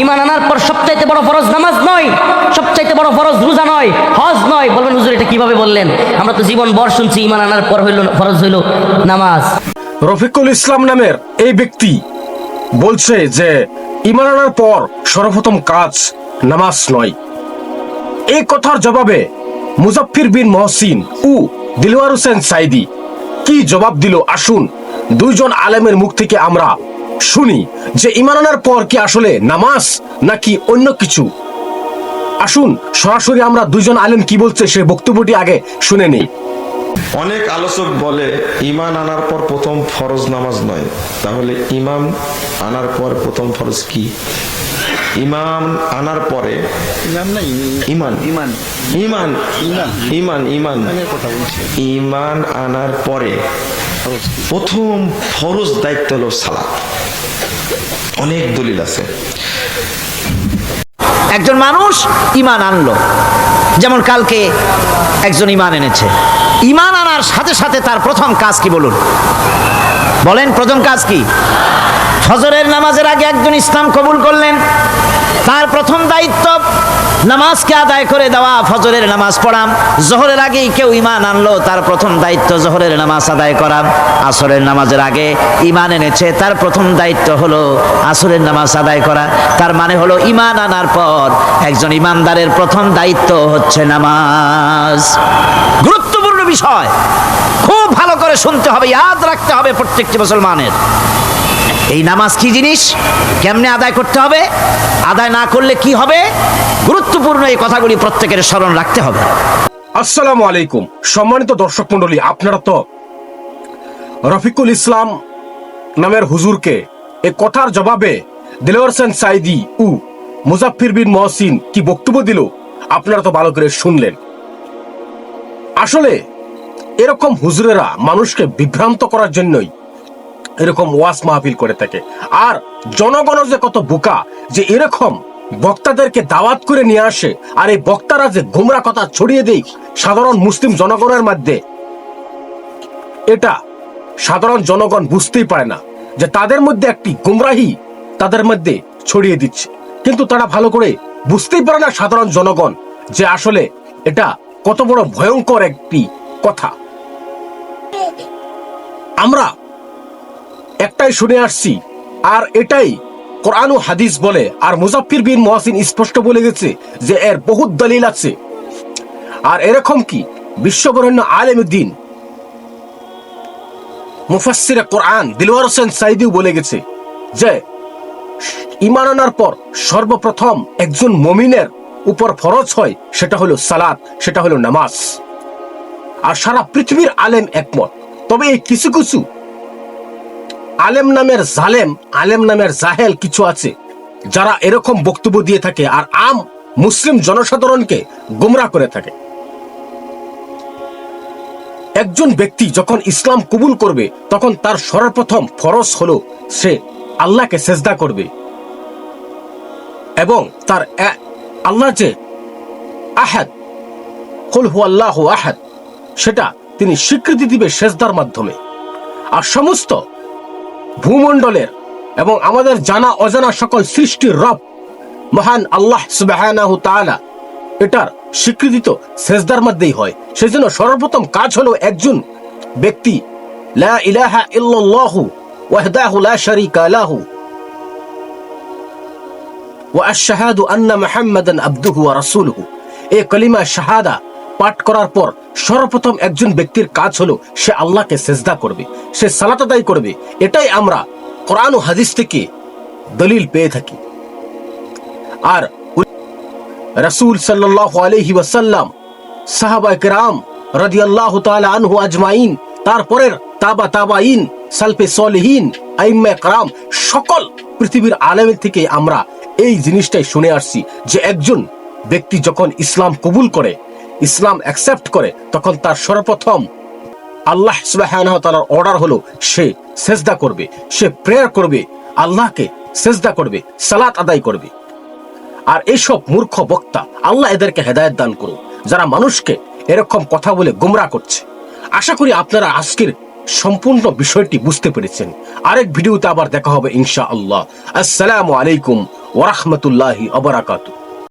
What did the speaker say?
ঈমান আনার পর সবচাইতে বড় ফরজ নামাজ নয়, সবচাইতে বড় ফরজ রোজা নয়, হজ নয়। বলবেন হুজুর এটা কিভাবে বললেন? আমরা তো জীবন ভর শুনছি ঈমান আনার পর হইল ফরজ হইল নামাজ। রফিকুল ইসলাম নামের এই ব্যক্তি বলছে যে ঈমান আনার পর সর্বপ্রথম কাজ নামাজ নয়। এই কথার জবাবে মুজাফফির বিন মহসিন ও দিলওয়ার হোসেন সাইদি কি জবাব দিল আসুন দুইজন আলেমের মুখ থেকে আমরা শুনি যে ঈমান আনার পর কি আসলে নামাজ নাকি অন্য কিছু। আসুন সরাসরি আমরা দুইজন আলেম কি বলছে সেই বক্তব্যটি আগে শুনে নেই। অনেক আলোচক বলে ঈমান আনার পর প্রথম ফরজ নামাজ নয়। তাহলে ঈমান আনার পর প্রথম ফরজ কি? ঈমান আনার পরে ঈমান ঈমান ঈমান ঈমান ঈমান ঈমান আনার পরে প্রথম ফরজ দায়িত্ব হলো সালাত। অনেক দলিল আছে। একজন মানুষ ঈমান আনলো, যেমন কালকে একজন ঈমান এনেছে। ঈমান আনার সাথে সাথে তার প্রথম কাজ কি বলুন? বলেন প্রথম কাজ কি? ফজরের নামাজের আগে একজন ইসলাম কবুল করলেন, তার প্রথম দায়িত্ব নামাজকে আদায় করে দেওয়া, ফজরের নামাজ পড়া। জোহরের আগেই কেউ ঈমান আনলো, তার প্রথম দায়িত্ব জোহরের নামাজ আদায় করা। আসরের নামাজের আগে ঈমান এনেছে, তার প্রথম দায়িত্ব হলো আসরের নামাজ আদায় করা। তার মানে হলো ঈমান আনার পর একজন ঈমানদারের প্রথম দায়িত্ব হচ্ছে নামাজ। গুরুত্বপূর্ণ বিষয়, খুব ভালো করে শুনতে হবে, ইয়াদ রাখতে হবে প্রত্যেকটি মুসলমানের। এই নামাজ কি জিনিস, কেমনে আদায় করতে হবে, আদায় না করলে কি হবে, গুরুত্বপূর্ণ এই কথাগুলি প্রত্যেকের স্মরণ রাখতে হবে। আসসালামু আলাইকুম সম্মানিত দর্শক মন্ডলী, আপনারা তো রফিকুল ইসলাম নামের হুজুরকে এই কথার জবাবে দিলওয়ার হোসেন সাইদি ও মুজাফফির বিন মহসিন কি বক্তব্য দিল আপনারা তো ভালো করে শুনলেন। আসলে এরকম হুজুরেরা মানুষকে বিভ্রান্ত করার জন্যই এরকম ওয়াজ মাহফিল করে থাকে। আর জনগণ যে কত বোকা যে এরকম বক্তাদেরকে দাওয়াত করে নিয়ে আসে, আর এই বক্তারা যে গোমরা কথা ছড়িয়ে দেয় সাধারণ মুসলিম জনগণের মধ্যে, এটা সাধারণ জনগণ বুঝতেই পারে না যে তাদের মধ্যে একটি গোমরাহি তাদের মধ্যে ছড়িয়ে দিচ্ছে। কিন্তু তারা ভালো করে বুঝতেই পারে না সাধারণ জনগণ যে আসলে এটা কত বড় ভয়ঙ্কর একটি কথা। আমরা একটাই শুনে আসছি, আর এটাই কোরআন ও হাদিস বলে। আর মুজাফফির বিন মহসিন স্পষ্ট বলে গেছে যে এর বহুত দলিল আছে। আর এরকম কি বিশ্ববরেণ্য আলেম দ্বীন মুফাসসিরে কোরআন দিলওয়ার হোসেন সাইদিও বলে গেছে যে ঈমান আনার পর সর্বপ্রথম একজন মুমিনের উপর ফরজ হয় সেটা হলো সালাত, সেটা হলো নামাজ। আর সারা পৃথিবীর আলেম একমত। তবে এই কিছু কিছু আলেম নামের জালেম, আলেম নামের জাহেল কিছু আছে যারা এরকম বক্তব্য দিয়ে থাকে আর আম মুসলিম জনসাধারণকে গোমরাহ করে থাকে। একজন ব্যক্তি যখন ইসলাম কবুল করবে তখন তার সর্বপ্রথম ফরজ হলো সে আল্লাহকে সেজদা করবে এবং তার আল্লাহ যে আহাদ, কুল হুয়াল্লাহু আহাদ, সেটা তিনি স্বীকৃতি দিবে সেজদার মাধ্যমে। আর সমস্ত ভূমণ্ডলের এবং আমাদের জানা অজানা সকল সৃষ্টির রব মহান আল্লাহ সুবহানাহু তাআলা, এটার স্বীকৃতি তো সেজদার মধ্যেই হয়। সেজন্য সর্বপ্রথম কাজ হলো একজন ব্যক্তি লা ইলাহা ইল্লাল্লাহু ওয়াহদাহু লা শারীকা লাহু ওয়া আশহাদু আন্না মুহাম্মাদান আবদুহু ওয়া রাসূলুহু, এই কালিমা শাহাদা পাঠ করার পর সর্বপ্রথম একজন ব্যক্তির কাজ হলো সে আল্লাহকে সেজদা করবে, সে সালাত আদায় করবে। এটাই আমরা কোরআন ও হাদিস থেকে দলিল পেয়ে থাকি। আর রাসূল সাল্লাল্লাহু আলাইহি ওয়াসাল্লাম, সাহাবায়ে কেরাম রাদিয়াল্লাহু তাআলা আনহু আজমাইন, তারপরের তাবাইন, সালফে সলিহিন, আইম্মায়ে কেরাম, সকল পৃথিবীর আলেমের থেকে আমরা এই জিনিসটাই শুনে আসছি যে একজন ব্যক্তি যখন ইসলাম কবুল করে, ইসলাম অ্যাকসেপ্ট করে, তখন তার সর্বপ্রথম আল্লাহ সুবহানাহু ওয়া তাআলার অর্ডার হলো সে সেজদা করবে, সে প্রেয়ার করবে, আল্লাহকে সেজদা করবে, সালাত আদায় করবে। আর এইসব মূর্খ বক্তা, আল্লাহ এদেরকে হেদায়েত দান করুন, যারা মানুষকে এরকম কথা বলে গোমরাহ করছে। আশা করি আপনারা আজকের সম্পূর্ণ বিষয়টি বুঝতে পেরেছেন। আরেক ভিডিওতে আবার দেখা হবে ইনশাআল্লাহ। আসসালামু আলাইকুম ওয়া রাহমাতুল্লাহি ওয়া বারাকাতুহু।